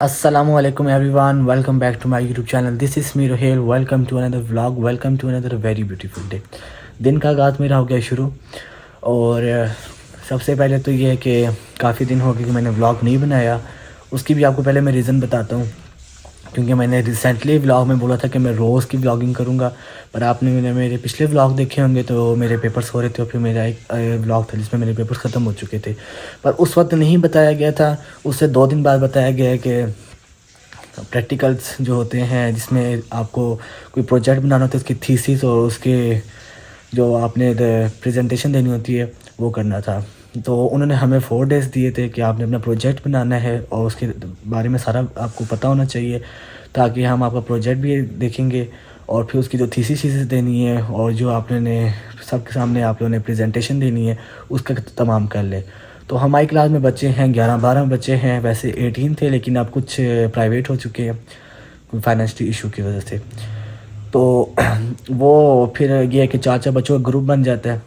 Assalamu alaikum everyone. Welcome back to my YouTube channel. This is me Rohel. Welcome to another vlog. Welcome to another very beautiful day. दिन का आगाज़ मेरा हो गया शुरू और सबसे पहले तो ये है कि काफ़ी दिन हो गए कि मैंने व्लॉग नहीं बनाया. उसकी भी आपको पहले मैं रीज़न बताता हूँ, क्योंकि मैंने रिसेंटली व्लॉग में बोला था कि मैं रोज़ की व्लॉगिंग करूँगा, पर आपने मेरे पिछले व्लॉग देखे होंगे तो मेरे पेपर्स हो रहे थे और फिर मेरा एक व्लॉग था जिसमें मेरे पेपर्स ख़त्म हो चुके थे, पर उस वक्त नहीं बताया गया था. उससे 2 दिन बाद बताया गया है कि प्रैक्टिकल्स जो होते हैं जिसमें आपको कोई प्रोजेक्ट बनाना होता है, उसकी थीसिस और उसके जो आपने प्रेजेंटेशन देनी होती है वो करना था. तो उन्होंने हमें 4 डेज़ दिए थे कि आपने अपना प्रोजेक्ट बनाना है और उसके बारे में सारा आपको पता होना चाहिए, ताकि हम आपका प्रोजेक्ट भी देखेंगे और फिर उसकी जो थीसिस देनी है और जो आपने सबके सामने आप लोगों ने प्रेजेंटेशन देनी है उसका तमाम कर ले. तो हमारी क्लास में बच्चे हैं 11-12 बच्चे हैं. वैसे 18 थे लेकिन अब कुछ प्राइवेट हो चुके हैं कोई फाइनेंशियल इशू की वजह से. तो वो फिर ये है कि 4 बच्चों का ग्रुप बन जाता है.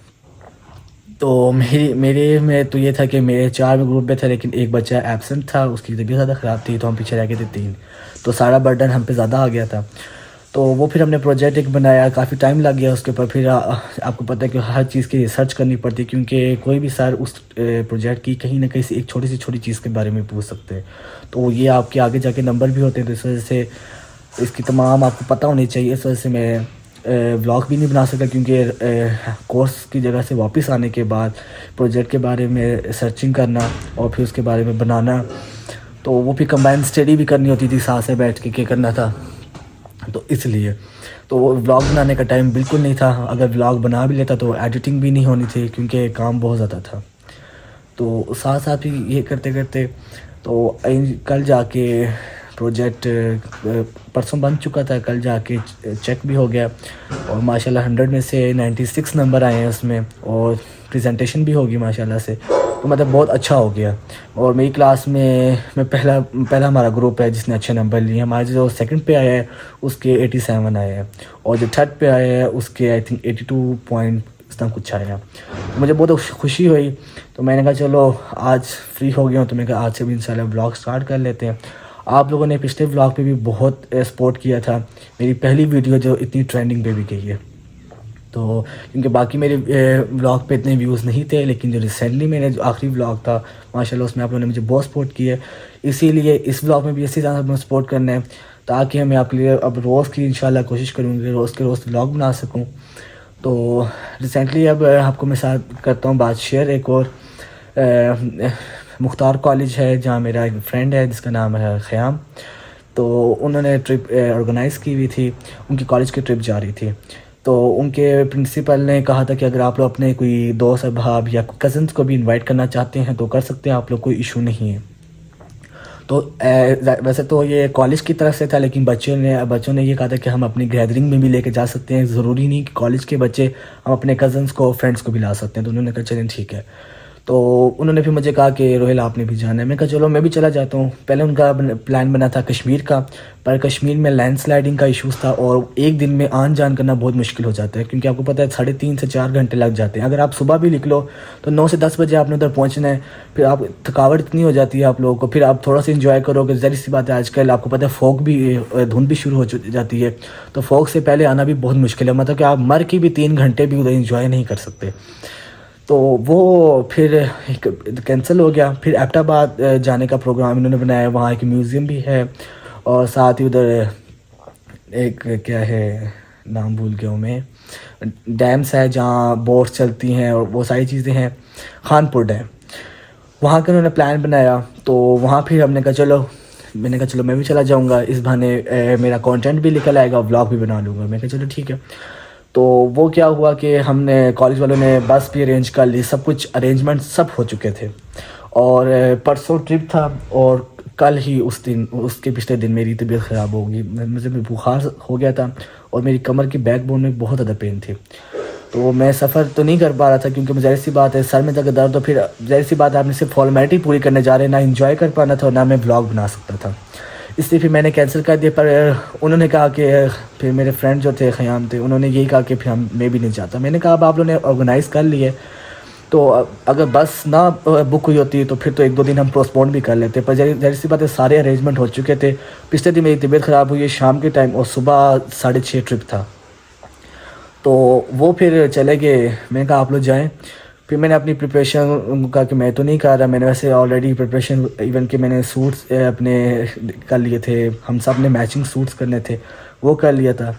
तो मेरे में तो ये था कि मेरे 4 ग्रुप में थे, लेकिन एक बच्चा एब्सेंट था, उसकी तबीयत ज़्यादा ख़राब थी तो हम पीछे रह गए थे 3. तो सारा बर्डन हम पे ज़्यादा आ गया था. तो वो फिर हमने प्रोजेक्ट एक बनाया, काफ़ी टाइम लग गया उसके ऊपर. फिर आपको पता है कि हर चीज़ की रिसर्च करनी पड़ती है, क्योंकि कोई भी सर उस प्रोजेक्ट की कहीं ना कहीं से एक छोटी चीज़ के बारे में पूछ सकते हैं. तो ये आपके आगे जाके नंबर भी होते हैं, तो इस वजह से इसकी तमाम आपको पता होनी चाहिए. इस वजह से मैं व्लॉग भी नहीं बना सकता, क्योंकि कोर्स की जगह से वापस आने के बाद प्रोजेक्ट के बारे में सर्चिंग करना और फिर उसके बारे में बनाना, तो वो फिर कंबाइन स्टडी भी करनी होती थी साथ से बैठ के करना था. तो इसलिए तो वो व्लॉग बनाने का टाइम बिल्कुल नहीं था. अगर व्लॉग बना भी लेता तो एडिटिंग भी नहीं होनी थी, क्योंकि काम बहुत ज़्यादा था. तो साथ साथ ही ये करते करते तो कल जाके प्रोजेक्ट परसों बन चुका था, कल जाके चेक भी हो गया और माशाल्लाह 100 में से 96 नंबर आए हैं उसमें, और प्रेजेंटेशन भी होगी माशाल्लाह से. तो मतलब बहुत अच्छा हो गया. और मेरी क्लास में मैं पहला हमारा ग्रुप है जिसने अच्छे नंबर लिए. हमारे जो सेकंड पे आया है उसके 87 आए हैं, और जो थर्ड पे आया है उसके आई थिंक 82 पॉइंट इतना कुछ आया. तो मुझे बहुत खुशी हुई. तो मैंने कहा चलो आज फ्री हो गया हूँ, तो मैंने कहा आज से भी इंशाल्लाह ब्लॉग स्टार्ट कर लेते हैं. आप लोगों ने पिछले व्लॉग पे भी बहुत सपोर्ट किया था. मेरी पहली वीडियो जो इतनी ट्रेंडिंग पे भी गई है, तो क्योंकि बाकी मेरे व्लॉग पे इतने व्यूज़ नहीं थे, लेकिन जो रिसेंटली मैंने जो आखिरी व्लॉग था माशाल्लाह उसमें आप लोगों ने मुझे बहुत सपोर्ट किया है. इसीलिए इस व्लॉग में भी इसी तरह सपोर्ट करना है, ताकि मैं आपके लिए अब रोज़ की इंशाल्लाह कोशिश करूँगी रोज़ के रोज़ व्लॉग बना सकूँ. तो रिसेंटली अब आपको मैं साथ करता हूँ बात शेयर. एक और मुख्तार कॉलेज है जहाँ मेरा एक फ्रेंड है जिसका नाम है ख़याम, तो उन्होंने ट्रिप ऑर्गेनाइज़ की हुई थी. उनकी कॉलेज की ट्रिप जा रही थी, तो उनके प्रिंसिपल ने कहा था कि अगर आप लोग अपने कोई दोस्त अहबाब या कज़न्स को भी इनवाइट करना चाहते हैं तो कर सकते हैं आप लोग, कोई इशू नहीं है. तो वैसे तो ये कॉलेज की तरफ से था, लेकिन बच्चों ने ये कहा था कि हम अपनी गैदरिंग में भी लेके जा सकते हैं, ज़रूरी नहीं कि कॉलेज के बच्चे, हम अपने कज़न्स को फ्रेंड्स को भी ला सकते हैं. तो उन्होंने कहा चलें ठीक है. तो उन्होंने फिर मुझे कहा कि रोहिल आपने भी जाना है. मैं कहा चलो मैं भी चला जाता हूँ. पहले उनका प्लान बना था कश्मीर का, पर कश्मीर में लैंडस्लाइडिंग का इशूज़ था और एक दिन में आन जान करना बहुत मुश्किल हो जाता है, क्योंकि आपको पता है 3.5 से 4 घंटे लग जाते हैं. अगर आप सुबह भी निकलो तो 9 से 10 बजे आपने उधर पहुँचना है. फिर आप थकावट इतनी हो जाती है आप लोगों को, फिर आप थोड़ा सा इंजॉय करोगे. ज़ाहिर सी बात है आजकल आपको पता है फॉग भी, धुंध भी शुरू हो जाती है, तो फॉग से पहले आना भी बहुत मुश्किल है. मतलब कि आप मर के भी 3 घंटे भी उधर इंजॉय नहीं कर सकते. तो वो फिर कैंसिल हो गया. फिर एबटाबाद जाने का प्रोग्राम इन्होंने बनाया. वहाँ एक म्यूज़ियम भी है और साथ ही उधर एक क्या है नाम भूल गया हूँ मैं, डैम्स है जहाँ बोट्स चलती हैं और वो सारी चीज़ें हैं. खानपुर डैम, वहाँ का उन्होंने प्लान बनाया. तो वहाँ फिर मैंने कहा चलो मैं भी चला जाऊँगा, इस बहाने मेरा कंटेंट भी निकल आएगा, व्लॉग भी बना लूँगा. मैं कहा चलो ठीक है. तो वो क्या हुआ कि हमने कॉलेज वालों ने बस भी अरेंज कर ली, सब कुछ अरेंजमेंट सब हो चुके थे. और परसों ट्रिप था और कल ही उसके पिछले दिन मेरी तबीयत ख़राब हो गई. मुझे बुखार हो गया था और मेरी कमर की बैकबोन में बहुत ज़्यादा पेन थी. तो मैं सफ़र तो नहीं कर पा रहा था, क्योंकि ज़ाहिर सी बात है सर में तक दर्द, तो फिर ज़ाहिर सी बात है आपने सिर्फ फॉर्मेलिटी पूरी करने जा रहे हैं, ना इंजॉय कर पाना था और ना मैं ब्लॉग बना सकता था. इसलिए फिर मैंने कैंसिल कर दिया. पर उन्होंने कहा कि फिर मेरे फ्रेंड जो थे ख़याम थे, उन्होंने यही कहा कि फिर मैं भी नहीं चाहता. मैंने कहा अब आप लोगों ने ऑर्गेनाइज़ कर लिए تو اگر بس نہ بک ہوئی ہوتی تو پھر تو 1-2 دن ہم پوسٹپون بھی کر لیتے، پر ظاہر سی بات ہے سارے ارینجمنٹ ہو چکے تھے. پچھلے دن میری طبیعت خراب ہوئی ہے شام کے ٹائم، اور صبح 6:30 ٹرپ تھا. تو وہ پھر چلے گئے. میں نے کہا آپ لوگ جائیں. پھر میں نے اپنی پریپریشن کہا کہ میں تو نہیں کر رہا. میں نے ویسے آلریڈی پریپریشن ایون کہ میں نے سوٹس اپنے کر لیے تھے، ہم سب نے میچنگ سوٹس کرنے تھے، وہ کر لیا تھا.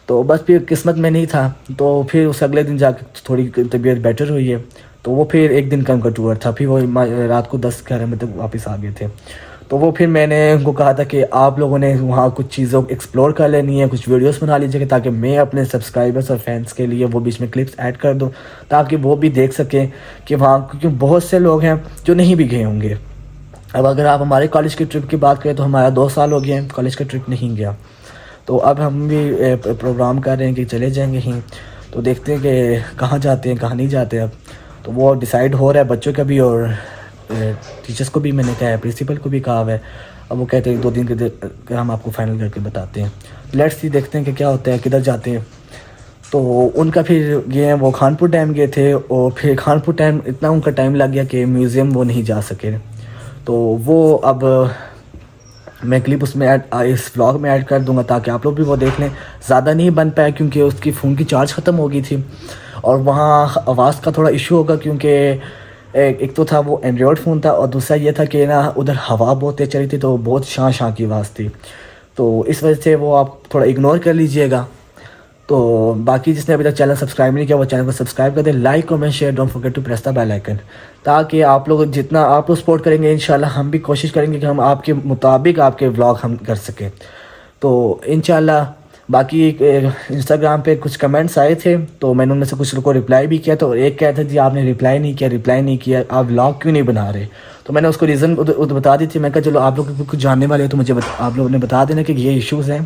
تو بس پھر قسمت میں نہیں تھا. تو پھر اس اگلے دن جا کے تھوڑی طبیعت بیٹر ہوئی ہے. تو وہ پھر 1 دن کا ان کا ٹور تھا. پھر وہ رات کو 10-11 بجے تک واپس آ گئے تھے. تو وہ پھر میں نے ان کو کہا تھا کہ آپ لوگوں نے وہاں کچھ چیزوں ایکسپلور کر لینی ہے، کچھ ویڈیوز بنا لیجیے تاکہ میں اپنے سبسکرائبرس اور فینس کے لیے وہ بیچ میں کلپس ایڈ کر دوں، تاکہ وہ بھی دیکھ سکیں کہ وہاں، کیونکہ بہت سے لوگ ہیں جو نہیں بھی گئے ہوں گے. اب اگر آپ ہمارے کالج کی ٹرپ کی بات کریں تو ہمارا 2 سال ہو گئے ہیں کالج کا ٹرپ نہیں گیا. تو اب ہم بھی پروگرام کر رہے ہیں کہ چلے جائیں گے ہی. تو دیکھتے ہیں کہ کہاں جاتے ہیں کہاں نہیں جاتے اب. تو وہ ڈیسائیڈ ہو رہا ہے بچوں کا بھی، اور ٹیچرس کو بھی میں نے کہا ہے، پرنسپل کو بھی کہا ہوا ہے. اب وہ کہتے ہیں 2 دن کے ہم آپ کو فائنل کر کے بتاتے ہیں. لیٹس سی دیکھتے ہیں کہ کیا ہوتا ہے، کدھر جاتے ہیں. تو ان کا پھر یہ ہیں، وہ خانپور ڈیم گئے تھے، اور پھر خانپور ڈیم اتنا ان کا ٹائم لگ گیا کہ میوزیم وہ نہیں جا سکے. تو وہ اب میں کلپ اس میں اس ولاگ میں ایڈ کر دوں گا تاکہ آپ لوگ بھی وہ دیکھ لیں. زیادہ نہیں بن پایا کیونکہ اس کی فون کی چارج ختم ہو گئی تھی، اور وہاں آواز کا تھوڑا ایشو ہوگا کیونکہ ایک تو تھا وہ اینڈرائڈ فون تھا، اور دوسرا یہ تھا کہ نا ادھر ہوا بہت تیز چل رہی تھی تو بہت شاں شاں کی آواز تھی. تو اس وجہ سے وہ آپ تھوڑا اگنور کر لیجئے گا. تو باقی جس نے ابھی تک چینل سبسکرائب نہیں کیا وہ چینل کو سبسکرائب کر دیں. Like comment share, don't forget to press the bell icon, تاکہ آپ لوگ جتنا آپ لوگ سپورٹ کریں گے انشاءاللہ ہم بھی کوشش کریں گے کہ ہم آپ کے مطابق آپ کے ولاگ ہم کر سکیں. تو انشاءاللہ باقی انسٹاگرام پہ کچھ کمنٹس آئے تھے تو میں نے ان میں سے کچھ کو رپلائی بھی کیا. تو ایک کہتا تھا جی آپ نے رپلائی نہیں کیا آپ ولاگ کیوں نہیں بنا رہے. تو میں نے اس کو ریزن بتا دی تھی. میں کہا چلو آپ لوگ کچھ جاننے والے ہو تو مجھے آپ لوگوں نے بتا دینا کہ یہ ایشوز ہیں،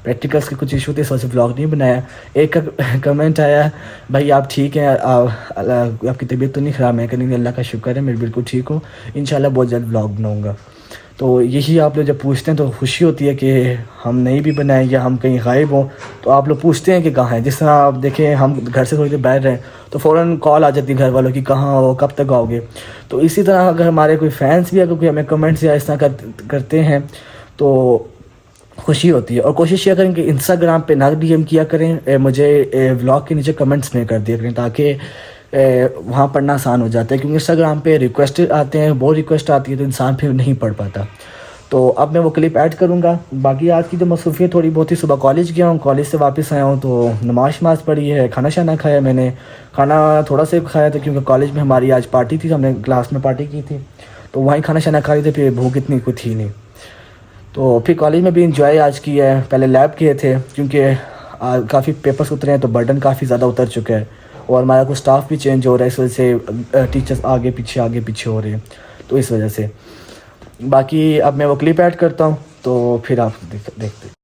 پریکٹیکلس کے کچھ ایشو تھے، اس وجہ سے ولاگ نہیں بنایا. ایک کا کمنٹ آیا بھائی آپ ٹھیک ہیں، آپ کی طبیعت تو نہیں خراب؟ میں کہا نہیں اللہ کا شکر ہے میں بالکل ٹھیک ہوں، انشاءاللہ بہت جلد ولاگ بناؤں گا. تو یہی آپ لوگ جب پوچھتے ہیں تو خوشی ہوتی ہے کہ ہم نہیں بھی بنائیں یا ہم کہیں غائب ہوں تو آپ لوگ پوچھتے ہیں کہ کہاں ہیں. جس طرح آپ دیکھیں ہم گھر سے تھوڑی دیر باہر رہیں تو فوراً کال آ جاتی ہے گھر والوں کی کہاں ہو، کب تک آؤ گے. تو اسی طرح اگر ہمارے کوئی فینس بھی اگر کوئی ہمیں کمنٹس یا اس طرح کرتے ہیں تو خوشی ہوتی ہے. اور کوشش یہ کریں کہ انسٹاگرام پہ نہ ڈی ایم کیا کریں، مجھے ولاگ کے نیچے کمنٹس میں کر دیا کریں تاکہ وہاں پڑھنا آسان ہو جاتا ہے. کیونکہ انسٹاگرام پہ ریکویسٹ آتے ہیں، بہت ریکویسٹ آتی ہے تو انسان پھر نہیں پڑھ پاتا. تو اب میں وہ کلپ ایڈ کروں گا. باقی آج کی جو مصروفیت تھوڑی بہت ہی، صبح کالج گیا ہوں، کالج سے واپس آیا ہوں تو نماز پڑھی ہے، کھانا شانا کھایا. میں نے کھانا تھوڑا سا کھایا تھا کیونکہ کالج میں ہماری آج پارٹی تھی، ہم نے کلاس میں پارٹی کی تھی تو وہیں کھانا شانا کھا رہی تھے. پھر بھوک اتنی کوئی تھی نہیں. تو پھر کالج میں بھی انجوائے آج کیا ہے. پہلے لیب کیے تھے کیونکہ کافی پیپرس اترے ہیں تو برڈن کافی زیادہ اتر چکا ہے، اور ہمارا کچھ سٹاف بھی چینج ہو رہا ہے، اس وجہ سے ٹیچرس آگے پیچھے ہو رہے ہیں تو اس وجہ سے. باقی اب میں وہ کلپ ایڈ کرتا ہوں تو پھر آپ دیکھتے ہیں.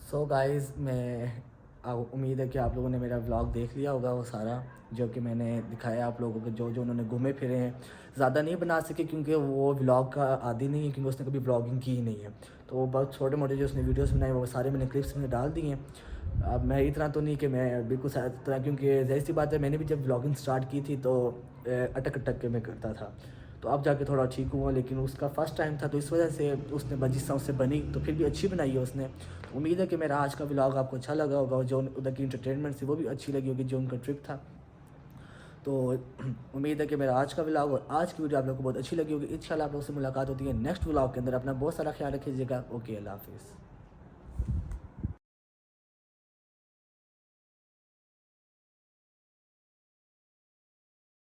سو گائز میں امید ہے کہ آپ لوگوں نے میرا ولاگ دیکھ لیا ہوگا وہ سارا جو کہ میں نے دکھایا آپ لوگوں کو، جو انہوں نے گھومے پھرے ہیں. زیادہ نہیں بنا سکے کیونکہ وہ ولاگ کا عادی نہیں ہے، کیونکہ اس نے کبھی ولاگنگ کی ہی نہیں ہے. تو وہ بہت چھوٹے موٹے جو اس نے ویڈیوز بنائے وہ سارے میں نے کلپس میں ڈال دی ہیں. اب میں اتنا تو نہیں کہ میں بالکل طرح، کیونکہ ظاہر سی بات ہے میں نے بھی جب ولاگنگ سٹارٹ کی تھی تو اٹک کے میں کرتا تھا، تو اب جا کے تھوڑا ٹھیک ہوا. لیکن اس کا فرسٹ ٹائم تھا تو اس وجہ سے اس نے جس طرح اس سے بنی تو پھر بھی اچھی بنائی ہے اس نے. امید ہے کہ میرا آج کا ولاگ آپ کو اچھا لگا ہوگا، جو ادھر کی انٹرٹینمنٹ تھی وہ بھی اچھی لگی ہوگی، جو ان کا ٹرپ تھا. تو امید ہے کہ میرا آج کا ولاگ اور آج کی ویڈیو آپ لوگوں کو بہت اچھی لگی ہوگی. انشاءاللہ آپ لوگوں سے ملاقات ہوتی ہے نیکسٹ ولاگ کے اندر. اپنا بہت سارا خیال رکھیے گا. اوکے، اللہ حافظ.